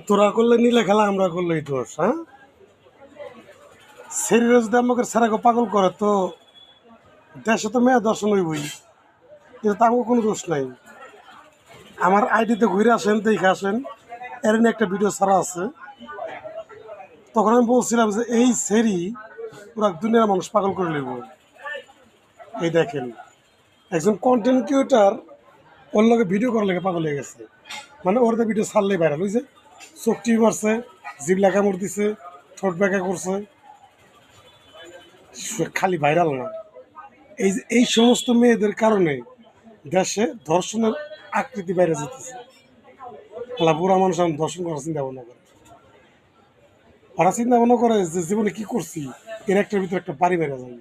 তোরা করলে নীলে খেলা আমরা করলেই দোষ, হ্যাঁ? শরীরে যদি আমাকে সারাকে পাগল করে তো দেশে তো মেয়ে দর্শন হইবই, কিন্তু তার কোনো দোষ নাই। আমার আইডিতে ঘুরে আসেন, দেখে আসেন, এর নিয়ে একটা ভিডিও ছাড়া আছে। তখন আমি বলছিলাম যে এই সেরি পুরা দুনিয়ার মানুষ পাগল করে নেব। এই দেখেন, একজন কন্টেন্ট ক্রিয়েটার ওর লগে ভিডিও করার লেগে পাগল হয়ে গেছে। মানে ওর ভিডিও ছাড়লেই ভাইরাল হয়েছে, চোখ টিপ মারছে, জিভ লেখা মর দিছে, ঠোঁট ব্যাকা করছে, খালি ভাইরাল না। এই সমস্ত মেয়েদের কারণে দেশে ধর্ষণের আকৃতি বাইরে যেতেছে। বুড়া মানুষ আমি ধর্ষণ করার চিন্তা ভাবনা করে, ওরা চিন্তা ভাবনা করে যে জীবনে কি করছি, এর একটার ভিতরে একটা বাড়ি বেড়ে যায়।